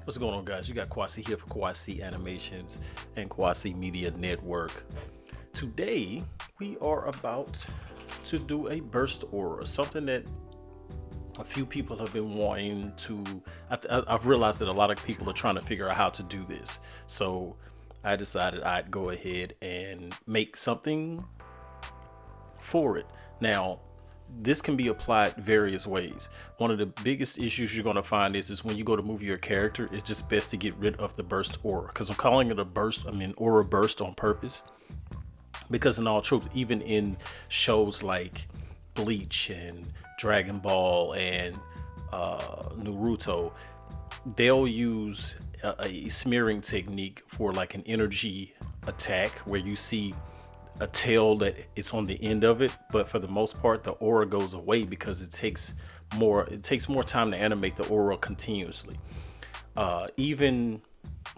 What's going on, guys? You got Kwasi here for Kwasi Animations and Kwasi Media Network. Today, we are about to do a burst aura, something that a few people have been wanting to. I've realized that a lot of people are trying to figure out how to do this. So I decided I'd go ahead and make something for it. Now, this can be applied various ways. One of the biggest issues you're going to find is when you go to move your character, it's just best to get rid of the burst aura, because I'm calling it a burst. I mean aura burst on purpose, because in all truth, even in shows like Bleach and Dragon Ball and Naruto, they'll use a smearing technique for like an energy attack where you see a tail that it's on the end of it, but for the most part the aura goes away because it takes more time to animate the aura continuously. Even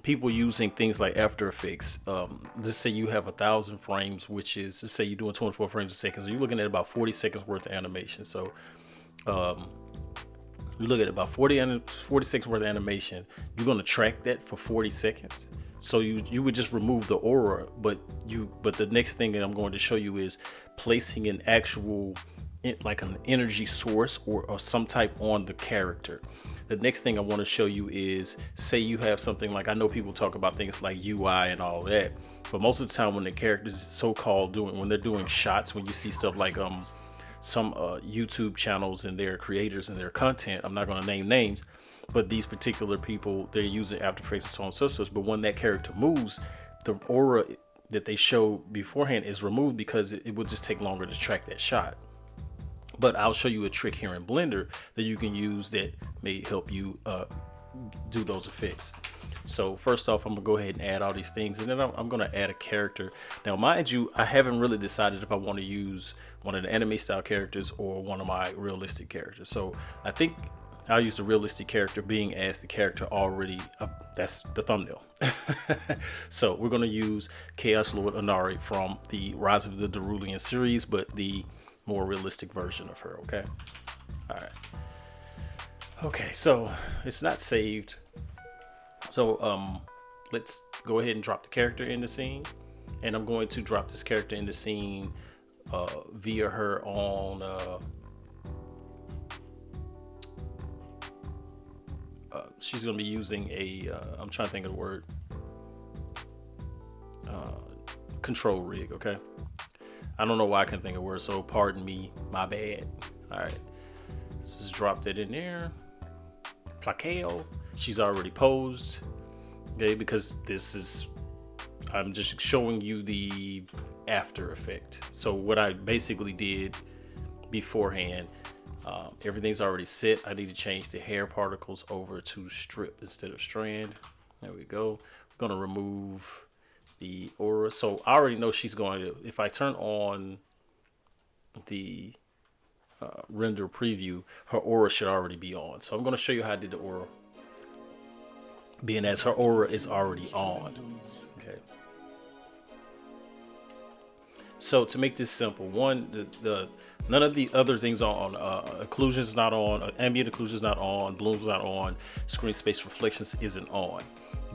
people using things like After Effects, let's say you have 1,000 frames, which is, let's say you're doing 24 frames a second, so you're looking at about 40 seconds worth of animation. So you look at about 40 seconds worth of animation, you're going to track that for 40 seconds. So you would just remove the aura, but the next thing that I'm going to show you is placing an actual, like an energy source or some type on the character. The next thing I want to show you is, say you have something like, I know people talk about things like UI and all that, but most of the time when the characters so-called when they're doing shots, when you see stuff like some YouTube channels and their creators and their content, I'm not going to name names, but these particular people, they're using After Effects and so on and so forth. But when that character moves, the aura that they show beforehand is removed because it will just take longer to track that shot. But I'll show you a trick here in Blender that you can use that may help you do those effects. So first off, I'm gonna go ahead and add all these things, and then I'm gonna add a character. Now, mind you, I haven't really decided if I want to use one of the anime style characters or one of my realistic characters. So I think I'll use the realistic character, being as the character already, that's the thumbnail. So we're going to use Chaos Lord Inari from the Rise of the Darulian series, but the more realistic version of her, okay? All right. Okay, so it's not saved. So let's go ahead and drop the character in the scene. And I'm going to drop this character in the scene via her on... she's going to be using a, I'm trying to think of the word, control rig, okay? I don't know why I can't think of words, so pardon me, my bad. All right, let's just drop that in there. Plaqueo, she's already posed, okay, because I'm just showing you the after effect. So what I basically did beforehand, everything's already set. I need to change the hair particles over to strip instead of strand. There we go. I'm going to remove the aura. So I already know she's going to, if I turn on the render preview, her aura should already be on. So I'm going to show you how I did the aura, being as her aura is already on. Okay. So to make this simple, one, none of the other things are on. Occlusion is not on. Ambient occlusion is not on. Bloom's not on. Screen space reflections isn't on.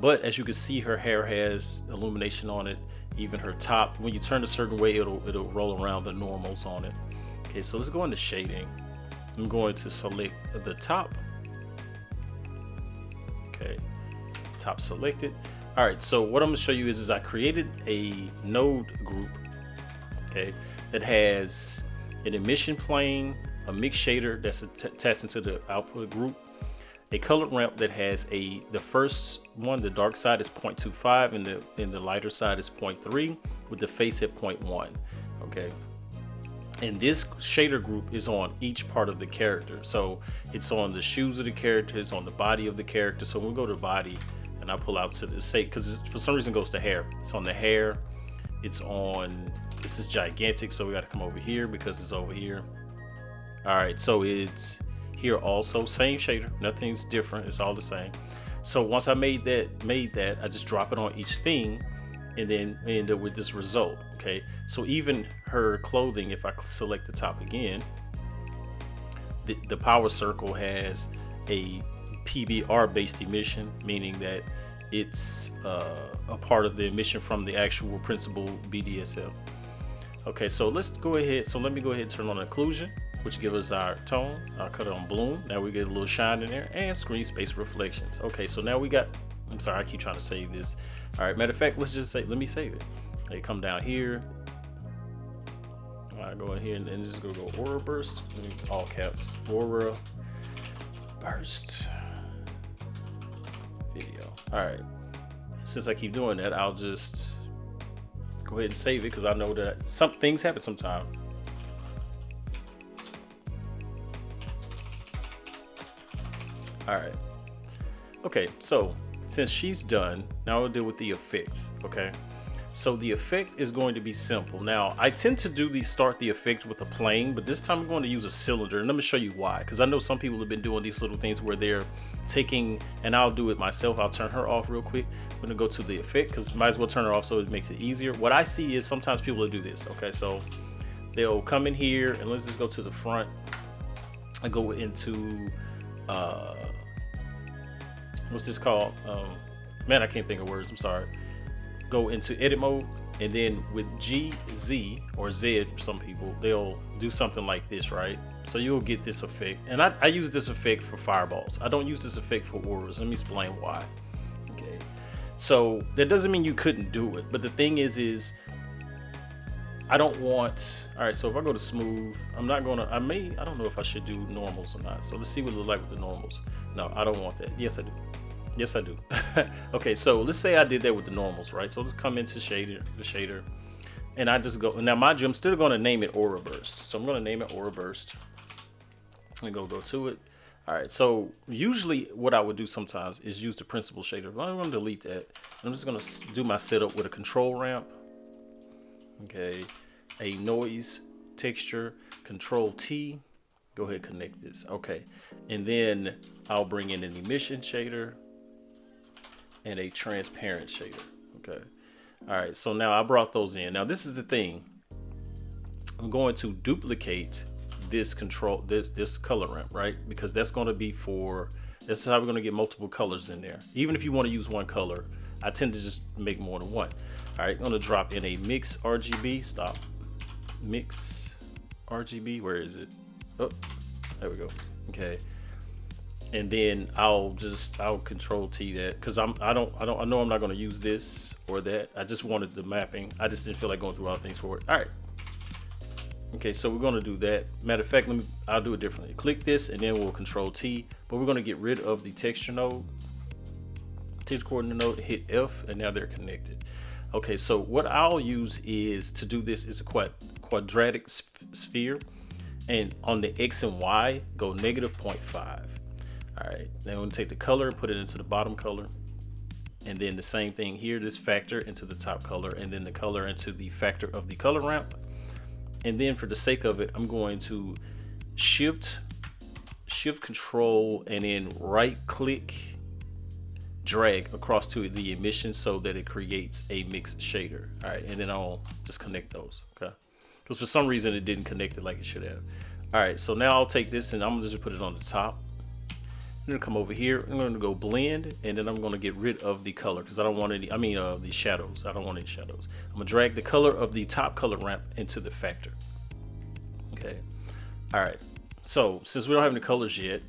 But as you can see, her hair has illumination on it. Even her top, when you turn a certain way, it'll roll around the normals on it. Okay, so let's go into shading. I'm going to select the top. Okay, top selected. All right, so what I'm gonna show you is I created a node group, okay, that has an emission plane, a mix shader that's attached into the output group, a colored ramp that has the first one, the dark side is 0.25 and the lighter side is 0.3 with the face at 0.1. Okay, and this shader group is on each part of the character. So it's on the shoes of the character, it's on the body of the character. So when we go to body and I pull out to the say, because for some reason it goes to hair, it's on the hair, it's on, this is gigantic, so we got to come over here because it's over here. All right, so it's here also, same shader, nothing's different, it's all the same. So once I made that, I just drop it on each thing and then end up with this result. Okay, so even her clothing, if I select the top again, the power circle has a PBR based emission, meaning that it's a part of the emission from the actual principal BDSF. Okay, so let's go ahead. So let me go ahead and turn on occlusion, which gives us our tone. I'll cut it on bloom. Now we get a little shine in there, and screen space reflections. Okay, so now we got, I'm sorry, I keep trying to save this. All right, matter of fact, let's just say, let me save it. They come down here. All right, go in here and then just go aura burst, all caps, aura burst video. All right, since I keep doing that, I'll just go ahead and save it because I know that some things happen sometime. All right. Okay, so since she's done, now we'll deal with the effects. Okay, so the effect is going to be simple. Now I tend to start the effect with a plane, but this time I'm going to use a cylinder, and let me show you why. Because I know some people have been doing these little things where they're taking, and I'll do it myself. I'll turn her off real quick. I'm gonna go to the effect because might as well turn her off so it makes it easier. What I see is sometimes people will do this. Okay, so they'll come in here and let's just go to the front. I go into what's this called? Man, I can't think of words. I'm sorry. Go into edit mode, and then with G, Z, or Z, some people, they'll do something like this, right? So you'll get this effect. And I use this effect for fireballs. I don't use this effect for auras. Let me explain why. Okay. So that doesn't mean you couldn't do it. But the thing is I don't want, all right, so if I go to smooth, I'm not gonna, I don't know if I should do normals or not. So let's see what it looks like with the normals. No, I don't want that. Yes, I do. Yes, I do. Okay, so let's say I did that with the normals, right? So let's come into the shader, and I just go, now mind you, I'm still gonna name it Aura Burst. So I'm gonna name it Aura Burst. And go to it. All right, so usually what I would do sometimes is use the principal shader. I'm gonna delete that. I'm just gonna do my setup with a control ramp. Okay, a noise texture, Control T. Go ahead and connect this. Okay, and then I'll bring in an emission shader and a transparent shader. Okay, all right, so now I brought those in. Now this is the thing. I'm going to duplicate this color ramp, right? Because that's going to be this is how we're going to get multiple colors in there. Even if you want to use one color, I tend to just make more than one. All right, I'm going to drop in a mix RGB. Stop. Mix RGB. Where is it? Oh, there we go. Okay. And then I'll Control T that because I know I'm not going to use this or that. I just wanted the mapping. I just didn't feel like going through all things for it. All right. Okay, so we're going to do that. Matter of fact, I'll do it differently. Click this and then we'll Control T, but we're going to get rid of the texture node, texture coordinate node, hit F, and now they're connected. Okay, so what I'll use is to do this is a quadratic sphere, and on the X and Y, go -0.5. All right, then we'll take the color, put it into the bottom color, and then the same thing here, this factor into the top color, and then the color into the factor of the color ramp. And then for the sake of it, I'm going to shift control and then right click, drag across to the emission so that it creates a mixed shader. All right, and then I'll just connect those, okay? Because for some reason it didn't connect it like it should have. All right, so now I'll take this and I'm gonna just put it on the top. I'm gonna come over here, I'm gonna go blend, and then I'm gonna get rid of the color because I don't want any, the shadows. I don't want any shadows. I'm gonna drag the color of the top color ramp into the factor. Okay, all right, so since we don't have any colors yet,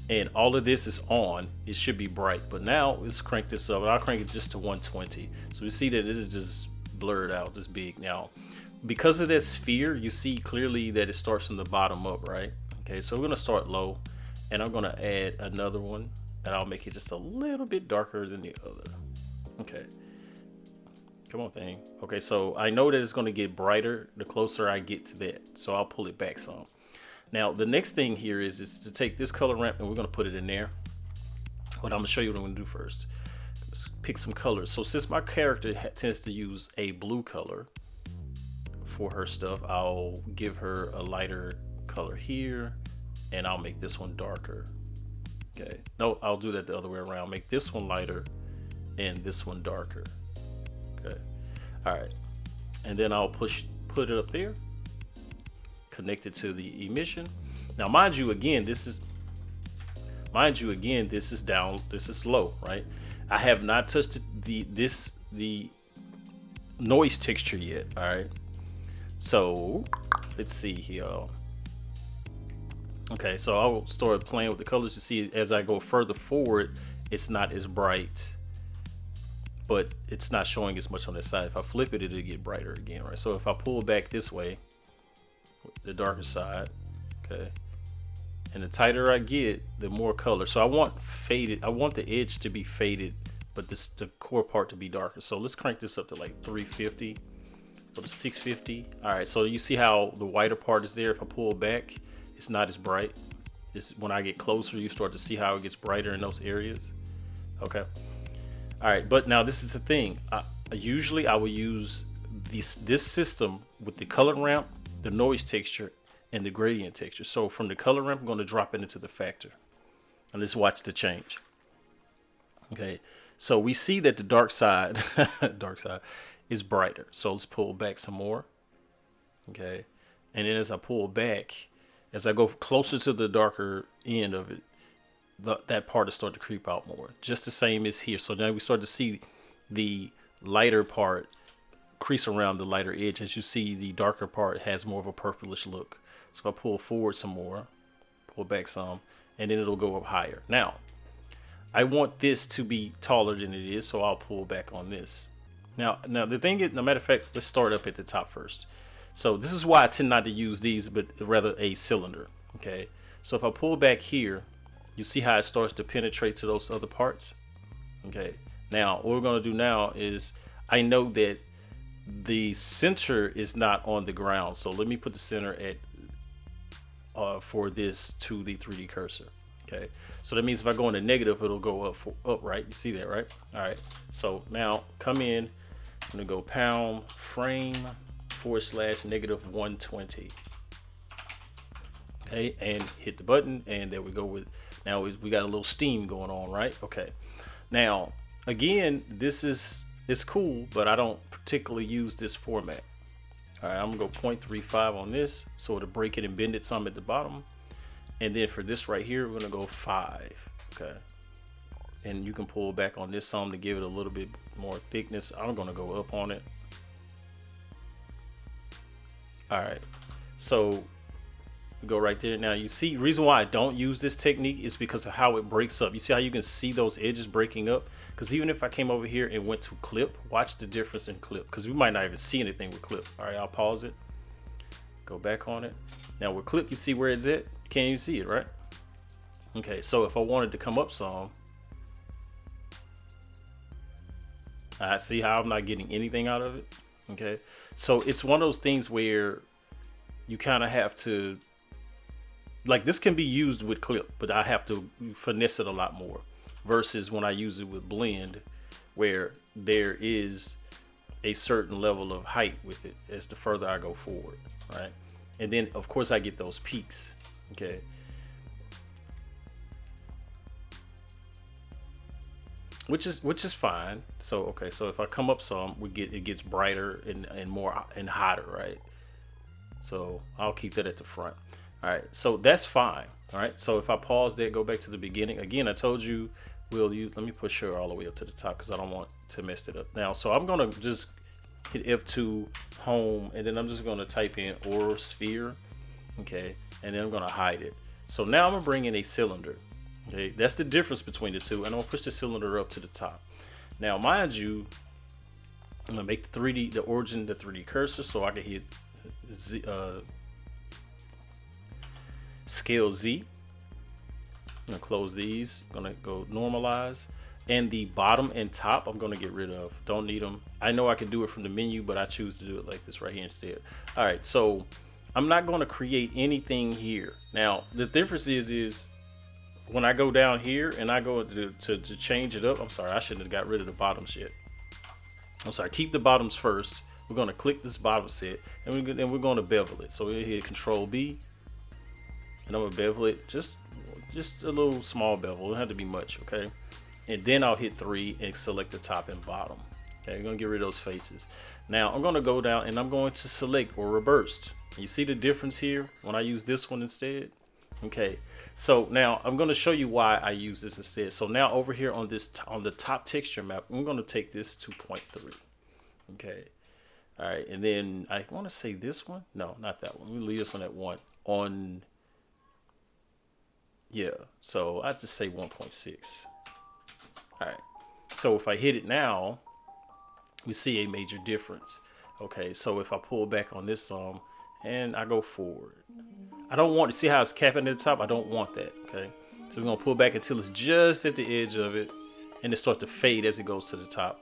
and all of this is on, it should be bright, but now let's crank this up, and I'll crank it just to 120. So we see that it is just blurred out, this big. Now, because of that sphere, you see clearly that it starts from the bottom up, right? Okay, so we're gonna start low, and I'm gonna add another one, and I'll make it just a little bit darker than the other. Okay, come on thing. Okay, so I know that it's gonna get brighter the closer I get to that, so I'll pull it back some. Now the next thing here is to take this color ramp and we're gonna put it in there. But I'm gonna show you what I'm gonna do first. Let's pick some colors. So since my character tends to use a blue color for her stuff, I'll give her a lighter color here, and I'll make this one darker. Okay, no, I'll do that the other way around. Make this one lighter and this one darker. Okay, all right, and then I'll put it up there, connect it to the emission. Now mind you, again, this is Mind you, again, this is down, this is low, right? I have not touched the noise texture yet. All right, so let's see here. Okay, so I'll start playing with the colors to see as I go further forward, it's not as bright, but it's not showing as much on this side. If I flip it, it'll get brighter again, right? So if I pull back this way, the darker side, okay, and the tighter I get, the more color. So I want faded, I want the edge to be faded, but the core part to be darker. So let's crank this up to like 350 or to 650. All right, so you see how the whiter part is there. If I pull back, it's not as bright. This, when I get closer, you start to see how it gets brighter in those areas. Okay. All right, but now this is the thing. Usually I will use this system with the color ramp, the noise texture, and the gradient texture. So from the color ramp, I'm going to drop it into the factor. And let's watch the change. Okay, so we see that the dark side, is brighter. So let's pull back some more. Okay, and then as I pull back, as I go closer to the darker end of it, that part is starting to creep out more. Just the same as here. So now we start to see the lighter part crease around the lighter edge. As you see, the darker part has more of a purplish look. So if I pull forward some more, pull back some, and then it'll go up higher. Now, I want this to be taller than it is, so I'll pull back on this. Now the thing is, no matter of fact, let's start up at the top first. So this is why I tend not to use these, but rather a cylinder. Okay, so if I pull back here, you see how it starts to penetrate to those other parts. Okay, now what we're going to do now is, I know that the center is not on the ground, so let me put the center at for this to the 3D cursor. Okay, so that means if I go into negative, it'll go up, right? You see that, right? All right, so now come in, I'm gonna go pound frame / -120. Okay, and hit the button, and there we go. With now we got a little steam going on, right? Okay, now again, it's cool, but I don't particularly use this format. All right, I'm gonna go 0.35 on this, so it'll break it and bend it some at the bottom. And then for this right here, we're gonna go 5. Okay, and you can pull back on this some to give it a little bit more thickness. I'm gonna go up on it. All right, so go right there. Now you see, reason why I don't use this technique is because of how it breaks up. You see how you can see those edges breaking up? Because even if I came over here and went to clip, watch the difference in clip, because we might not even see anything with clip. All right, I'll pause it, go back on it. Now with clip, you see where it's at? You can't even see it, right? Okay, so if I wanted to come up some, I see how I'm not getting anything out of it. Okay, so it's one of those things where you kind of have to, like, this can be used with clip, but I have to finesse it a lot more versus when I use it with blend, where there is a certain level of height with it as the further I go forward, right? And then of course I get those peaks. Okay, which is fine. So okay, so if I come up some, it gets brighter and more and hotter, right? So I'll keep that at the front. All right, so that's fine. All right, so if I pause there, go back to the beginning again, I told you we'll use, let me push her all the way up to the top because I don't want to mess it up now. So I'm gonna just hit F2 home, and then I'm just gonna type in or sphere. Okay, and then I'm gonna hide it. So now I'm gonna bring in a cylinder. Okay, that's the difference between the two, and I'm gonna push the cylinder up to the top. Now mind you, I'm gonna make the 3D, the origin, the 3D cursor, so I can hit scale Z. I'm gonna close these, I'm gonna go normalize, and the bottom and top I'm gonna get rid of. Don't need them. I know I can do it from the menu, but I choose to do it like this right here instead. All right, so I'm not gonna create anything here. Now the difference is when I go down here and I go to change it up, I'm sorry, I shouldn't have got rid of the bottoms yet. I'm sorry, keep the bottoms first. We're gonna click this bottom set, and we're gonna bevel it. So we'll hit Control B, and I'm gonna bevel it just a little small bevel. It don't have to be much, okay? And then I'll hit 3 and select the top and bottom. Okay, I'm gonna get rid of those faces. Now I'm gonna go down and I'm going to select or reversed. You see the difference here when I use this one instead? Okay, So now I'm going to show you why I use this instead. So now over here on this, on the top texture map, I'm going to take this to 0.3. Okay. All right. And then I want to say this one. No, not that one. Let me leave this on that one on. Yeah. So I just say 1.6. All right. So if I hit it now, we see a major difference. Okay. So if I pull back on this and I go forward, I don't want to see how it's capping at the top. I don't want that. Okay. So we're going to pull back until it's just at the edge of it, and it starts to fade as it goes to the top.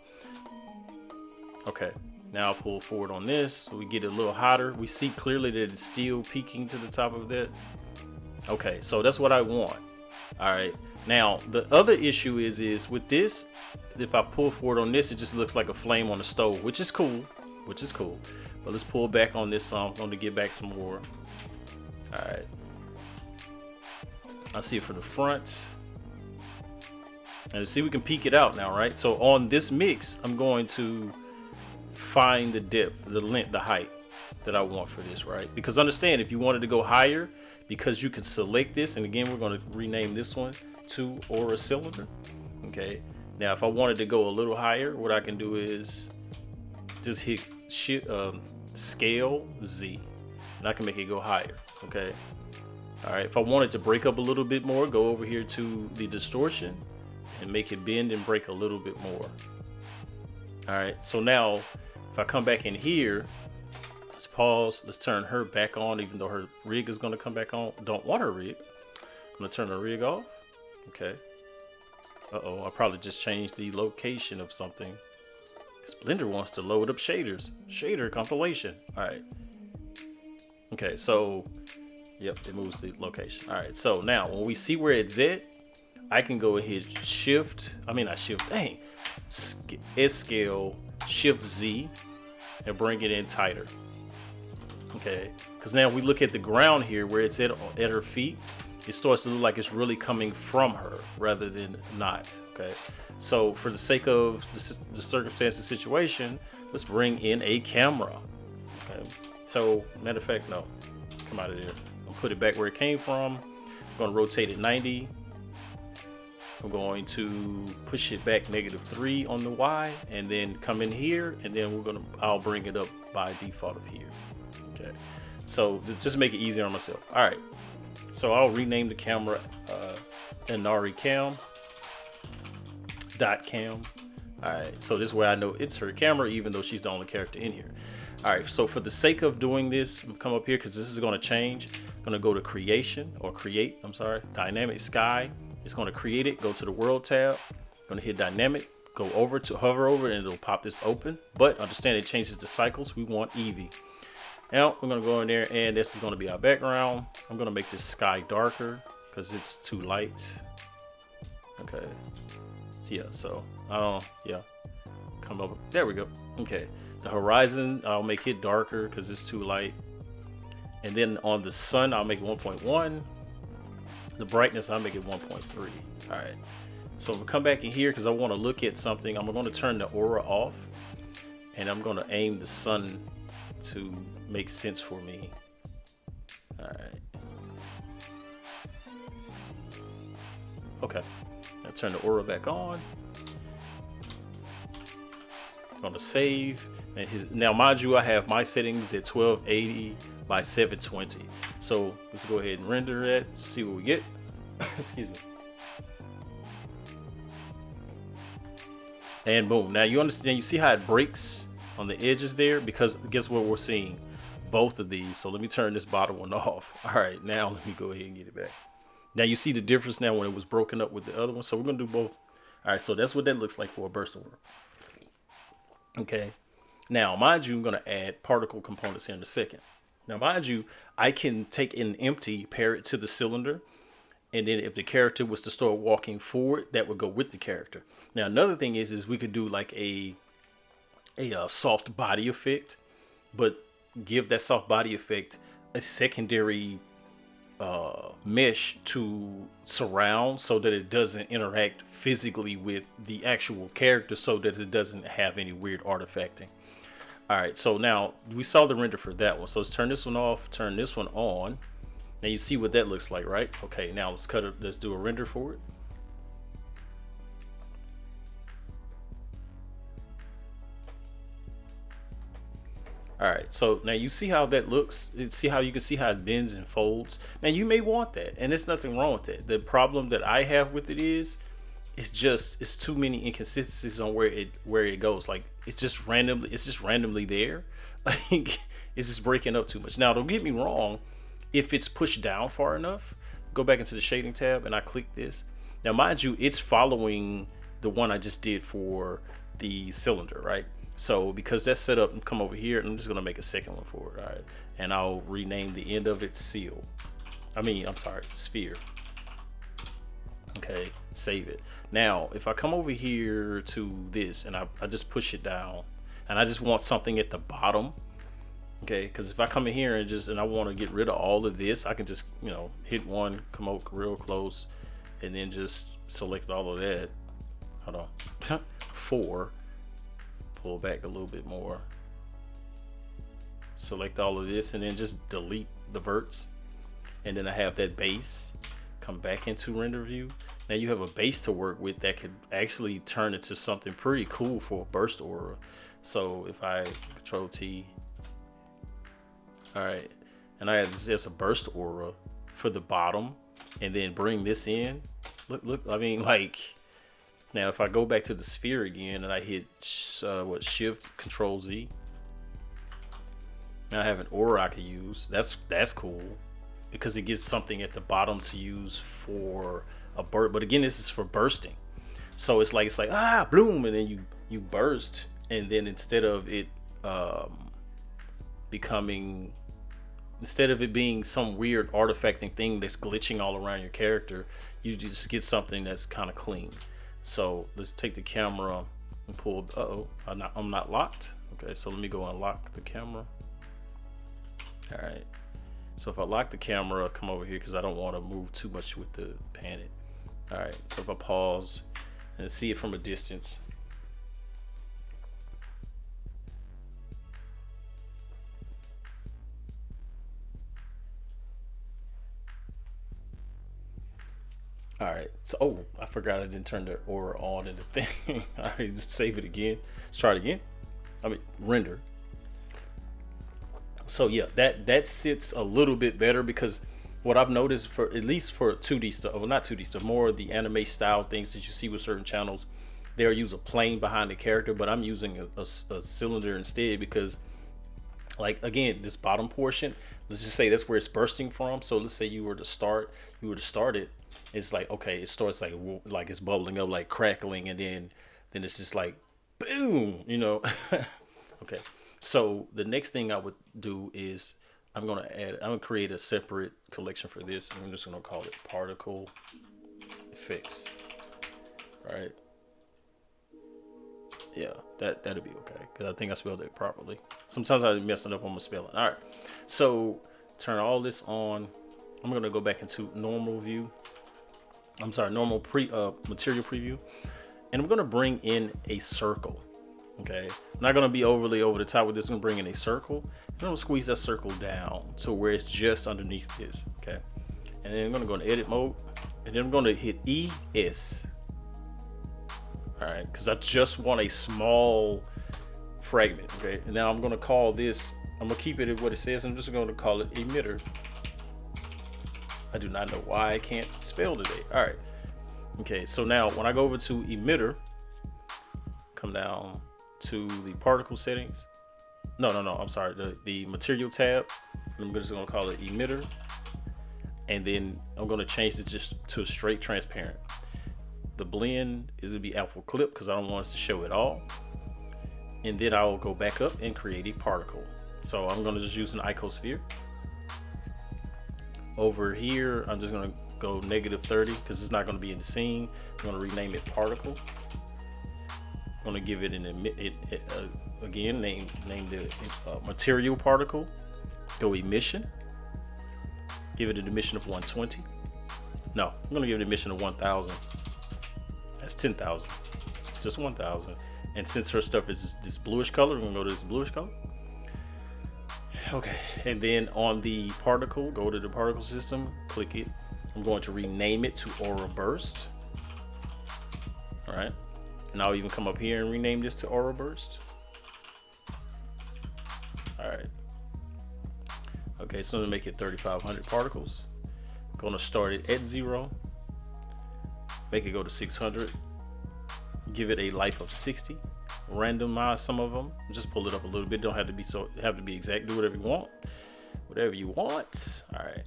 Okay. Now I'll pull forward on this, so we get it a little hotter. We see clearly that it's still peaking to the top of that. Okay, so that's what I want. All right. Now the other issue is with this, if I pull forward on this, it just looks like a flame on the stove, which is cool. But let's pull back on this. I'm going to get back some more. All right. I see it from the front. And see, we can peek it out now, right? So on this mix, I'm going to find the depth, the length, the height that I want for this, right? Because understand, if you wanted to go higher, because you can select this, and again, we're going to rename this one to Aura Cylinder. Okay. Now, if I wanted to go a little higher, what I can do is just hit Scale Z, and I can make it go higher. Okay. All right. If I wanted to break up a little bit more, go over here to the distortion and make it bend and break a little bit more. All right. So now if I come back in here, let's pause. Let's turn her back on, even though her rig is going to come back on. Don't want her rig. I'm going to turn the rig off. Okay. Uh-oh. I probably just changed the location of something. Blender wants to load up shaders. Shader compilation. All right. Okay. So, yep, it moves the location. All right. So now when we see where it's at, I can go ahead scale Shift Z and bring it in tighter. Okay. Because now we look at the ground here where it's at her feet. It starts to look like it's really coming from her rather than not. Okay. So for the sake of the circumstance, the situation, let's bring in a camera. Okay. So matter of fact, no, come out of there. I'll put it back where it came from. I'm going to rotate it 90. I'm going to push it back -3 on the Y, and then come in here, and then I'll bring it up by default of here. Okay. So just make it easier on myself. All right. So I'll rename the camera Inari Cam. .cam. All right, so this way I know it's her camera, even though she's the only character in here. All right, so for the sake of doing this, I'm come up here because this is going to change. I'm going to go to create, dynamic sky. It's going to create it, go to the world tab, going to hit dynamic, go over to hover over, and it'll pop this open. But understand it changes the cycles. We want Eevee. Now we're going to go in there, and this is going to be our background. I'm going to make this sky darker because it's too light. Okay. Yeah, so come over. There we go. Okay, the horizon, I'll make it darker because it's too light. And then on the sun, I'll make 1.1. The brightness, I'll make it 1.3. All right, so I'm gonna come back in here because I want to look at something. I'm going to turn the aura off, and I'm going to aim the sun to make sense for me. All right. Okay. I turn the aura back on. I'm gonna save, and now mind you, I have my settings at 1280 by 720. So let's go ahead and render that, see what we get. Excuse me. And boom. Now you understand, you see how it breaks on the edges there, because guess what, we're seeing both of these. So let me turn this bottom one off. All right, now let me go ahead and get it back. Now you see the difference now when it was broken up with the other one. So we're going to do both. All right, so that's what that looks like for a burst order. Okay. Now, mind you, I'm going to add particle components here in a second. Now, mind you, I can take an empty, pair it to the cylinder, and then if the character was to start walking forward, that would go with the character. Now, another thing is we could do like a soft body effect, but give that soft body effect a secondary mesh to surround so that it doesn't interact physically with the actual character, so that it doesn't have any weird artifacting. All right, so now we saw the render for that one. So let's turn this one off, turn this one on. Now you see what that looks like, right? Okay, now let's cut it. Let's do a render for it. All right, so now you see how that looks. See how you can see how it bends and folds. Now you may want that, and there's nothing wrong with that. The problem that I have with it is, it's too many inconsistencies on where it goes. Like it's just randomly there. Like it's just breaking up too much. Now don't get me wrong, if it's pushed down far enough, go back into the shading tab and I click this. Now mind you, it's following the one I just did for the cylinder, right? So because that's set up, and come over here, and I'm just gonna make a second one for it. All right, and I'll rename the end of it seal. I'm sorry, sphere. Okay, save it. Now if I come over here to this and I just push it down, and I just want something at the bottom. Okay, because if I come in here and I want to get rid of all of this, I can just, you know, hit one, come out real close, and then just select all of that. Hold on. 4, pull back a little bit more, select all of this, and then just delete the verts. And then I have that base, come back into render view. Now you have a base to work with that could actually turn into something pretty cool for a burst aura. So if I Control T, all right, and I have this as a burst aura for the bottom, and then bring this in. Look, I mean, like, now if I go back to the sphere again and I hit Shift Control Z, now I have an aura I can use. That's cool because it gives something at the bottom to use for a burst. But again, this is for bursting, so it's like bloom, and then you burst, and then instead of it instead of it being some weird artifacting thing that's glitching all around your character, you just get something that's kind of clean. So let's take the camera and pull. I'm not locked. Okay, so let me go unlock the camera. All right, so if I lock the camera, come over here because I don't want to move too much with the pan it. All right, so if I pause and see it from a distance, all right, so I forgot I didn't turn the aura on in the thing. All right, just save it again. Let's try it again. Render. So yeah, that sits a little bit better because what I've noticed, for at least for 2D stuff, well, not 2D stuff, more of the anime style things that you see with certain channels, they'll use a plane behind the character, but I'm using a cylinder instead because, like, again, this bottom portion, let's just say that's where it's bursting from. So let's say you were to start it, it's like, okay, it starts like it's bubbling up, like crackling, and then it's just like boom, you know. Okay, so the next thing I would do is I'm gonna create a separate collection for this, and I'm just gonna call it particle effects. All right, yeah, that'll be okay because I think I spelled it properly. Sometimes I mess it up on my spelling. All right, so turn all this on. I'm gonna go back into normal view. I'm sorry, normal material preview, and I'm gonna bring in a circle. Okay, I'm not gonna be overly over the top with this. I'm gonna bring in a circle, and I'm gonna squeeze that circle down to where it's just underneath this. Okay, and then I'm gonna go into edit mode, and then I'm gonna hit ES. All right, because I just want a small fragment. Okay, and now I'm gonna call this. I'm gonna keep it at what it says. I'm just gonna call it emitter. I do not know why I can't spell today. All right. Okay, so now when I go over to emitter, come down to the particle settings. No, I'm sorry, the material tab. I'm just gonna call it emitter. And then I'm gonna change this just to a straight transparent. The blend is gonna be alpha clip because I don't want it to show it all. And then I'll go back up and create a particle. So I'm gonna just use an icosphere. Over here, I'm just gonna go -30 because it's not gonna be in the scene. I'm gonna rename it particle. I'm gonna give it again, name the material particle. Go emission. Give it an emission of 120. No, I'm gonna give it an emission of 1,000. That's 10,000. Just 1,000. And since her stuff is this bluish color, I'm gonna go to this bluish color. Okay, and then on the particle, go to the particle system, click it. I'm going to rename it to aura burst. All right, and I'll even come up here and rename this to aura burst. All right. Okay, so I'm gonna make it 3,500 particles. Gonna start it at 0. Make it go to 600. Give it a life of 60. Randomize some of them. Just pull it up a little bit. Don't have to be exact. Do whatever you want. Whatever you want. All right.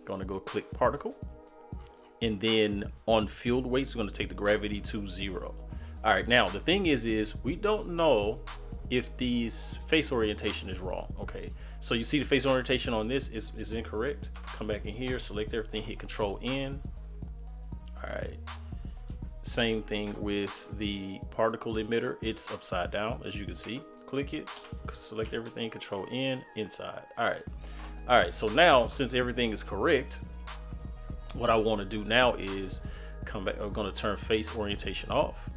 Gonna go click particle, and then on field weights, we're gonna take the gravity to 0. All right. Now the thing is we don't know if these face orientation is wrong. Okay, so you see the face orientation on this is incorrect. Come back in here, select everything, hit Control N. All right, same thing with the particle emitter. It's upside down, as you can see. Click it, select everything, Control N, inside. All right, so now since everything is correct, what I want to do now is come back. I'm going to turn face orientation off.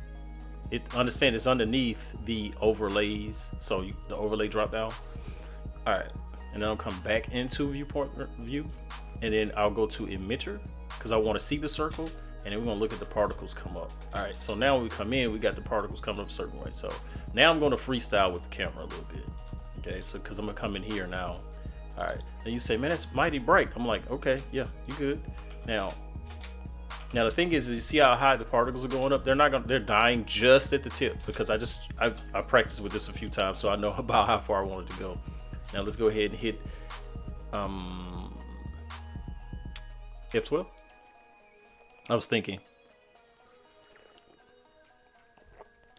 Understand it's underneath the overlays, so the overlay drop down. All right, and then I'll come back into viewport view, and then I'll go to emitter because I want to see the circle, and then we're gonna look at the particles come up. All right, so now when we come in, we got the particles coming up a certain way. So now I'm going to freestyle with the camera a little bit. Okay, so because I'm gonna come in here now. All right, and you say, man, that's mighty bright. I'm like, okay, yeah, you good. Now the thing is you see how high the particles are going up. They're dying just at the tip because I practiced with this a few times, so I know about how far I wanted to go. Now let's go ahead and hit F12. I was thinking.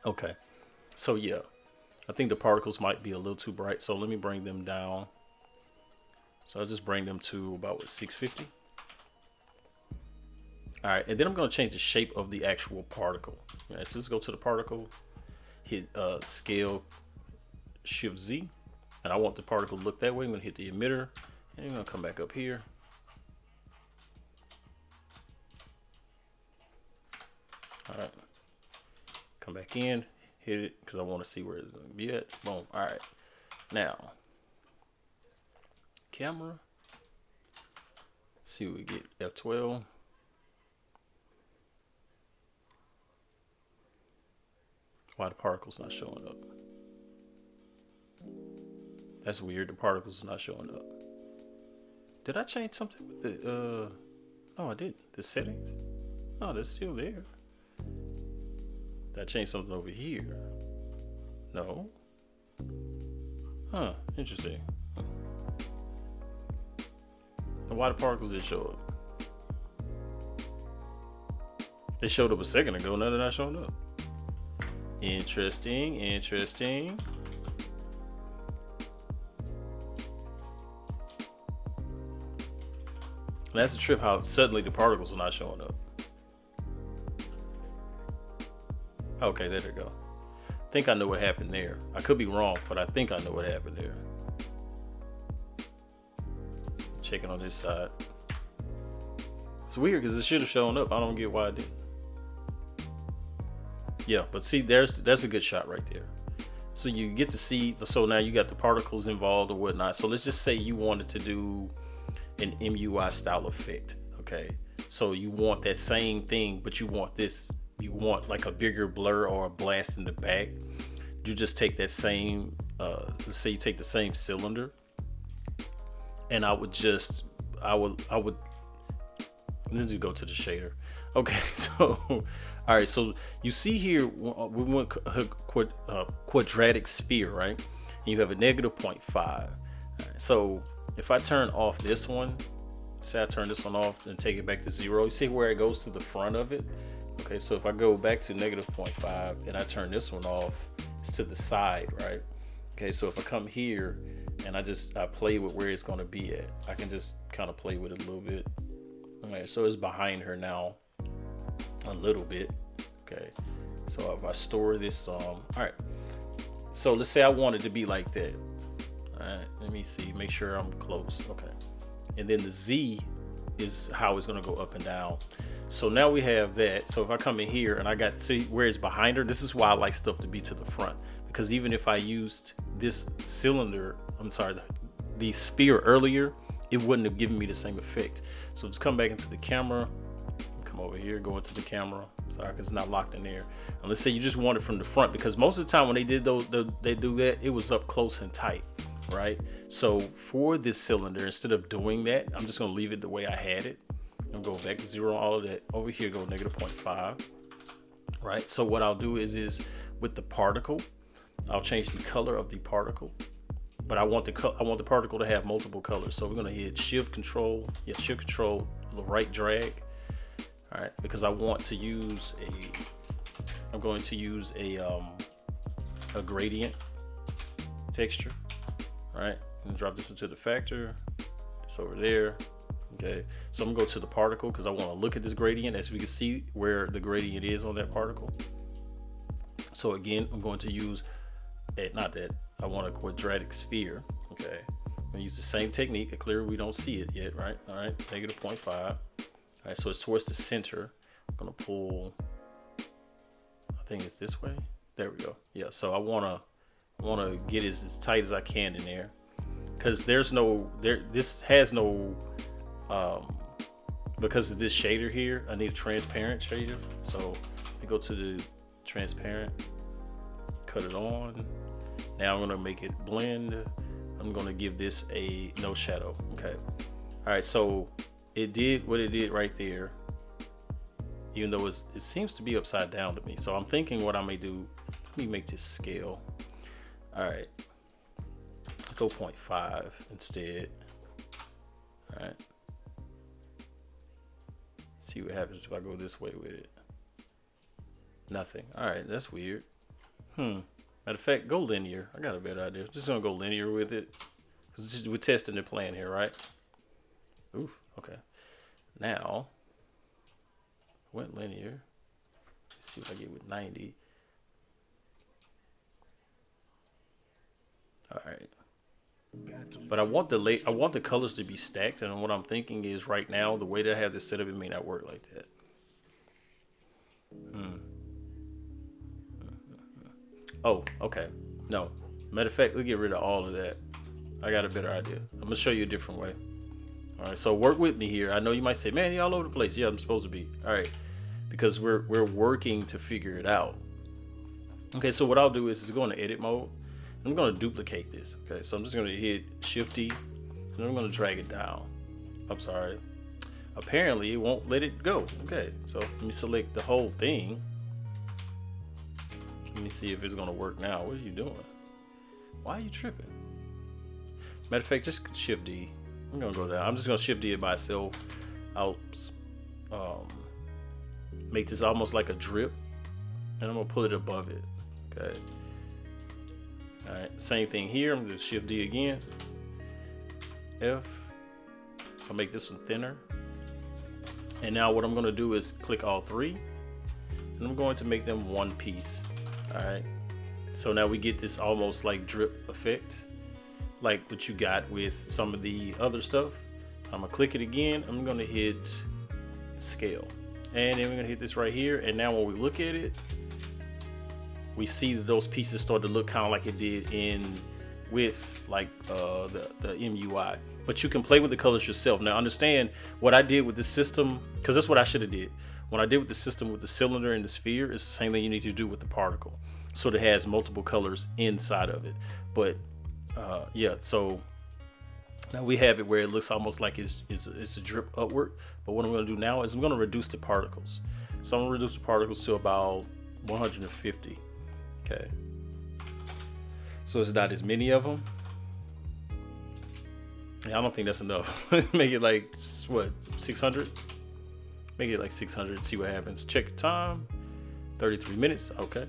Okay, so yeah, I think the particles might be a little too bright, so let me bring them down. So I'll just bring them to about 650. All right, and then I'm going to change the shape of the actual particle. All right, so let's go to the particle, hit scale, Shift Z, and I want the particle to look that way. I'm going to hit the emitter, and I'm going to come back up here. All right, come back in, hit it because I want to see where it's going to be at. Boom. All right, now camera. Let's see what we get. F12. Why the particles not showing up? That's weird. The particles are not showing up. Did I change something with the no, I didn't. The settings? No, they're still there. Did I change something over here? No. Huh, interesting. And why the particles didn't show up? They showed up a second ago, now they're not showing up. Interesting. That's a trip how suddenly the particles are not showing up. Okay, there they go. I think I know what happened there. I could be wrong, but I think I know what happened there. Checking on this side. It's weird because it should have shown up. I don't get why it didn't. Yeah, but see, there's a good shot right there. So you get to see, so now you got the particles involved or whatnot. So let's just say you wanted to do an MUI style effect. Okay, so you want that same thing, but you want like a bigger blur or a blast in the back. You just take that same, let's say you take the same cylinder, and I would let's just go to the shader. Okay, so all right, so you see here we went quadratic sphere, right? And you have a -0.5. Right, so if I turn off this one, say I turn this one off and take it back to 0, you see where it goes to the front of it? Okay, so if I go back to -0.5 and I turn this one off, it's to the side, right? Okay, so if I come here and I play with where it's going to be at, I can just kind of play with it a little bit. All right, so it's behind her now a little bit. Okay, so if I store this all right, so let's say I want it to be like that. All right, let me see, make sure I'm close. Okay, and then the Z is how it's going to go up and down. So now we have that. So if I come in here and I got, see where it's behind her, this is why I like stuff to be to the front, because even if I used this cylinder, I'm sorry, the sphere earlier, it wouldn't have given me the same effect. So just come back into the camera, come over here, go into the camera. Sorry, because it's not locked in there. And let's say you just want it from the front, because most of the time when they did they do that, it was up close and tight, right? So for this cylinder, instead of doing that, I'm just gonna leave it the way I had it. I'm gonna go back to 0 all of that. Over here, go -0.5, right? So what I'll do is with the particle, I'll change the color of the particle, but I want the particle to have multiple colors. So we're gonna hit Shift Control, the right drag, all right, because I'm going to use a gradient texture, right? And drop this into the factor. It's over there. Okay, so I'm gonna go to the particle because I want to look at this gradient, as we can see where the gradient is on that particle. So again, I'm going to use I want a quadratic sphere. Okay, I'm gonna use the same technique. Clearly we don't see it yet, right? All right, -0.5. All right, so it's towards the center. I'm gonna pull, I think it's this way. There we go. Yeah, so I wanna get as tight as I can in there, because this has no because of this shader here, I need a transparent shader. So I go to the transparent, cut it on. Now I'm gonna make it blend. I'm gonna give this a no shadow. Okay. All right, so it did what it did right there, even though it seems to be upside down to me. So I'm thinking what I may do, let me make this scale. All right, go 0.5 instead. All right. See what happens if I go this way with it. Nothing. All right, that's weird. Matter of fact, go linear. I got a better idea. Just gonna go linear with it, because we're testing the plan here, right? Oof. Okay. Now, went linear. Let's see what I get with 90. All right. But I want the colors to be stacked, and what I'm thinking is right now the way that I have this set up, it may not work like that. Oh, okay. No. Matter of fact, we'll get rid of all of that. I got a better idea. I'm gonna show you a different way. All right, so work with me here. I know you might say, man, you're all over the place. Yeah, I'm supposed to be. All right, because we're working to figure it out. Okay, so what I'll do is go into edit mode. I'm going to duplicate this. Okay, so I'm just going to hit Shift D, and I'm going to drag it down. I'm sorry. Apparently, it won't let it go. Okay, so let me select the whole thing. Let me see if it's going to work now. What are you doing? Why are you tripping? Matter of fact, just Shift D. I'm going to go down. I'm just going to Shift D it by itself. I'll make this almost like a drip, and I'm going to pull it above it. Okay. All right, same thing here. I'm gonna Shift D again. F. I'll make this one thinner. And now what I'm gonna do is click all three, and I'm going to make them one piece. All right. So now we get this almost like drip effect, like what you got with some of the other stuff. I'm gonna click it again. I'm gonna hit scale, and then we're gonna hit this right here. And now when we look at it, we see that those pieces start to look kind of like it did with like the MUI. But you can play with the colors yourself. Now understand what I did with the system, because that's what I should have did. When I did with the system with the cylinder and the sphere, it's the same thing you need to do with the particle, so it has multiple colors inside of it. But yeah, so now we have it where it looks almost like it's a drip upward. But what I'm going to do now is I'm going to reduce the particles. So I'm going to reduce the particles to about 150. Okay, so it's not as many of them. Yeah, I don't think that's enough. Make it like what, 600? Make it like 600. See what happens. Check the time. 33 minutes. Okay.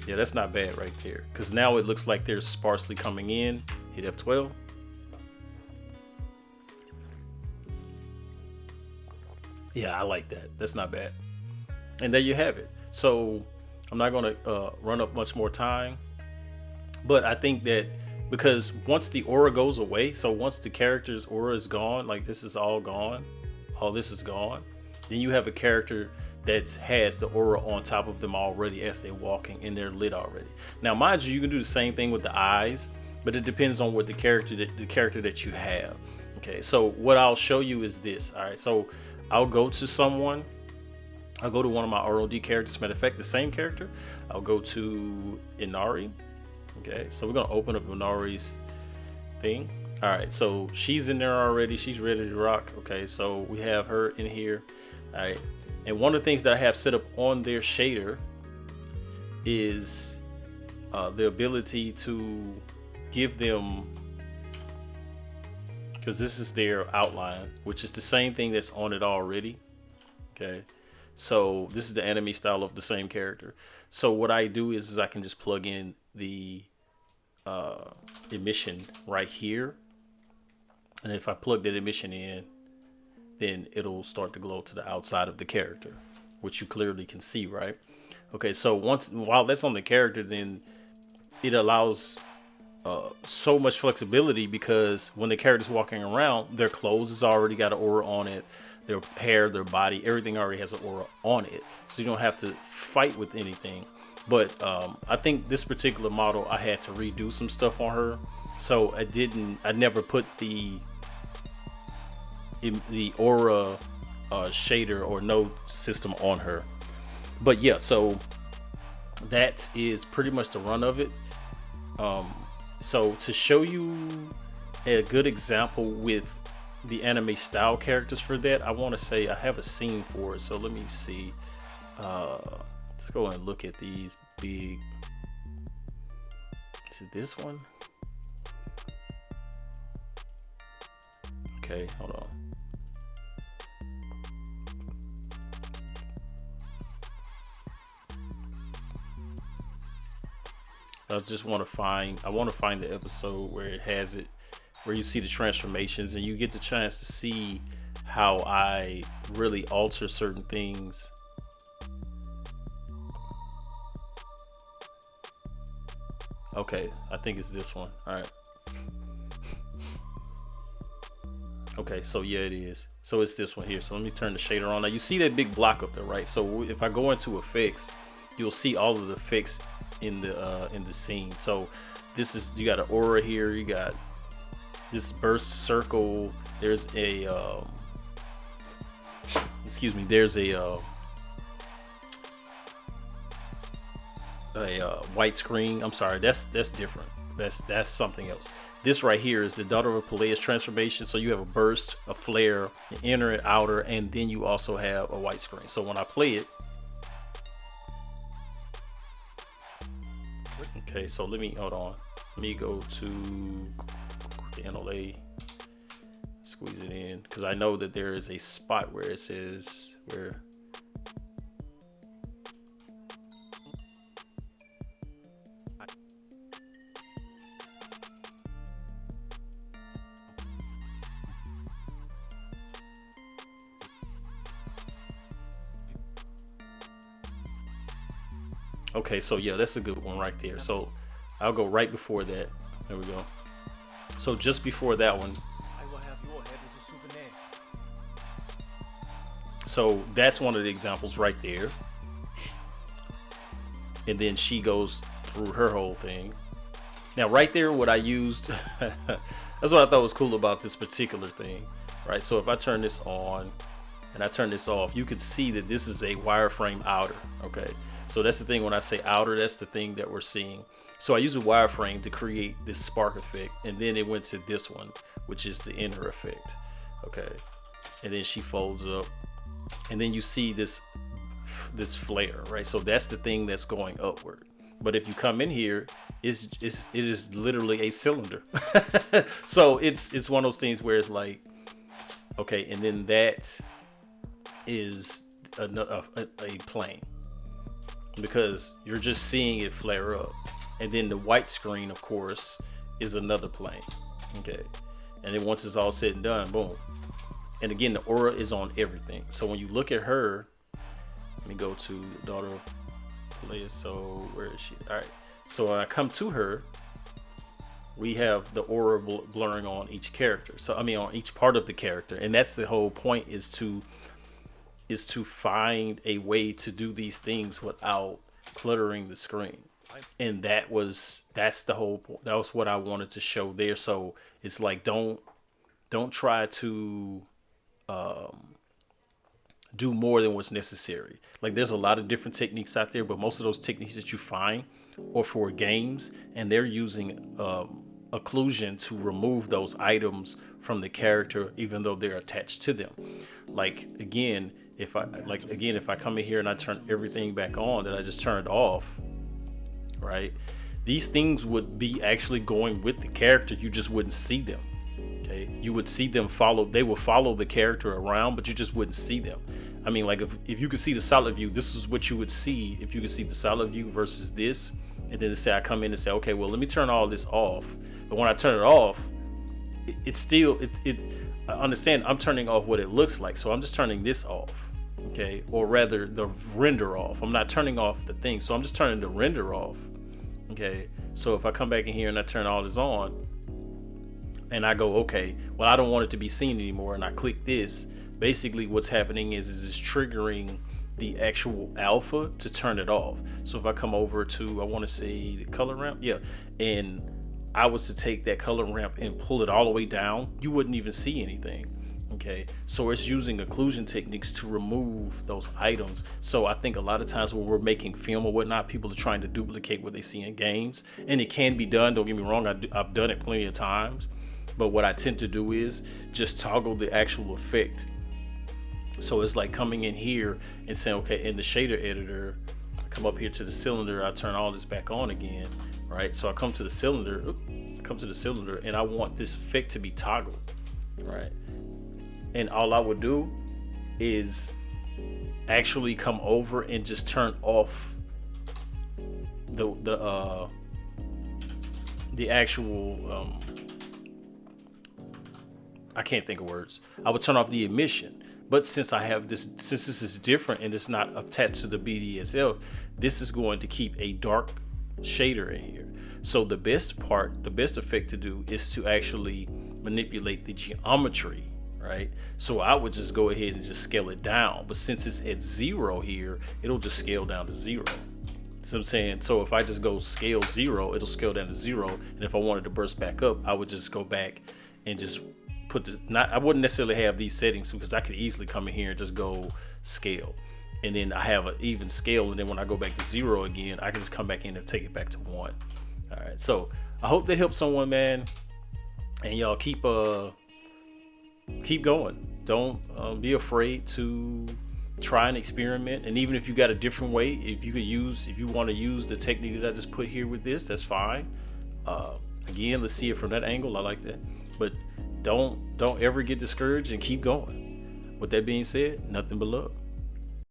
Yeah, that's not bad right there. Because now it looks like they're sparsely coming in. Hit F12. Yeah, I like that. That's not bad. And there you have it. So I'm not going to run up much more time, but I think that because once the aura goes away, so once the character's aura is gone, like this is all gone, all this is gone, then you have a character that has the aura on top of them already as they're walking, and they're lit already. Now, mind you, you can do the same thing with the eyes. but it depends on what the character that you have. Okay, so what I'll show you is this. All right, so I'll go to someone. I'll go to one of my ROD characters. Matter of fact, the same character. I'll go to Inari. Okay, so we're gonna open up Inari's thing. All right, so she's in there already. She's ready to rock. Okay, so we have her in here. All right, and one of the things that I have set up on their shader is the ability to give them, because this is their outline, which is the same thing that's on it already. Okay, so this is the anime style of the same character. So what I do is I can just plug in the emission right here, and if I plug that emission in, then it'll start to glow to the outside of the character, which you clearly can see, right? Okay, so while that's on the character, then it allows so much flexibility, because when the character's walking around, their clothes has already got an aura on it, their hair, their body, everything already has an aura on it, so you don't have to fight with anything. But I think this particular model, I had to redo some stuff on her, so I never put the aura shader or node system on her. But yeah, so that is pretty much the run of it. So to show you a good example with the anime style characters for that, I want to say I have a scene for it. So let me see. Let's go and look at these big. Is it this one? Okay, hold on. I just want to find the episode where it has it, where you see the transformations and you get the chance to see how I really alter certain things. Okay, I think it's this one. All right. Okay, so yeah, it is. So it's this one here. So let me turn the shader on. Now you see that big block up there, right? So if I go into effects, you'll see all of the effects in the scene. So this is, you got an aura here, you got this burst circle, there's a there's a white screen. I'm sorry, that's different. That's something else. This right here is the Daughter of Peleus transformation. So you have a burst, a flare, an inner and outer, and then you also have a white screen. So when I play it, okay, so hold on. Let me go to the NLA, squeeze it in, because I know that there is a spot where it says where. Okay, so yeah, that's a good one right there. So I'll go right before that. There we go. So just before that one. I will have your head as a souvenir. So that's one of the examples right there. And then she goes through her whole thing. Now right there, what I used, that's what I thought was cool about this particular thing, right? So if I turn this on and I turn this off, you could see that this is a wireframe outer, okay? So that's the thing, when I say outer, that's the thing that we're seeing. So I use a wireframe to create this spark effect, and then it went to this one, which is the inner effect, okay? And then she folds up, and then you see this flare, right? So that's the thing that's going upward. But if you come in here, it is literally a cylinder. So it's one of those things where it's like, okay, and then that is a plane, because you're just seeing it flare up. And then the white screen, of course, is another plane. Okay. And then once it's all said and done, boom. And again, the aura is on everything. So when you look at her, let me go to the Daughter of Peleus. So where is she? All right. So when I come to her, we have the aura blurring on each character. So I mean, on each part of the character. And that's the whole point, is to find a way to do these things without cluttering the screen. And that's the whole point. That was what I wanted to show there. So it's like, don't try to do more than what's necessary. Like, there's a lot of different techniques out there, but most of those techniques that you find are for games, and they're using occlusion to remove those items from the character, even though they're attached to them. Like, if I come in here and I turn everything back on that I just turned off, right? These things would be actually going with the character. You just wouldn't see them. Okay, you would see them they will follow the character around, but you just wouldn't see them. I mean, like, if you could see the solid view, this is what you would see if you could see the solid view versus this. And then say I come in and say, okay, well, let me turn all this off. But when I turn it off, I understand I'm turning off what it looks like. So I'm just turning this off. Okay, or rather the render off. I'm not turning off the thing, so I'm just turning the render off. Okay, so if I come back in here and I turn all this on, and I go, okay, well, I don't want it to be seen anymore, and I click this, basically what's happening is it's triggering the actual alpha to turn it off. So if I come over to, I want to say the color ramp, yeah, and I was to take that color ramp and pull it all the way down, you wouldn't even see anything. Okay, so it's using occlusion techniques to remove those items. So I think a lot of times when we're making film or whatnot, people are trying to duplicate what they see in games, and it can be done, don't get me wrong, I've done it plenty of times. But what I tend to do is just toggle the actual effect. So it's like coming in here and saying, okay, in the shader editor, I come up here to the cylinder, I turn all this back on again, right? So I come to the cylinder, and I want this effect to be toggled, right? And all I would do is actually come over and just turn off the actual I can't think of words. I would turn off the emission. But since this is different and it's not attached to the BDSL, this is going to keep a dark shader in here. So the best effect to do is to actually manipulate the geometry, right? So I would just go ahead and just scale it down. But since it's at 0 here, it'll just scale down to 0. So I'm saying, so if I just go scale 0, it'll scale down to 0. And if I wanted to burst back up, I would just go back and just put this, I wouldn't necessarily have these settings, because I could easily come in here and just go scale, and then I have an even scale, and then when I go back to 0 again, I can just come back in and take it back to 1. All right, so I hope that helps someone, man, and y'all keep going. Don't be afraid to try and experiment. And even if you got a different way, if you want to use the technique that I just put here with this, that's fine. Again, let's see it from that angle. I like that. But don't ever get discouraged, and keep going. With that being said, nothing but love.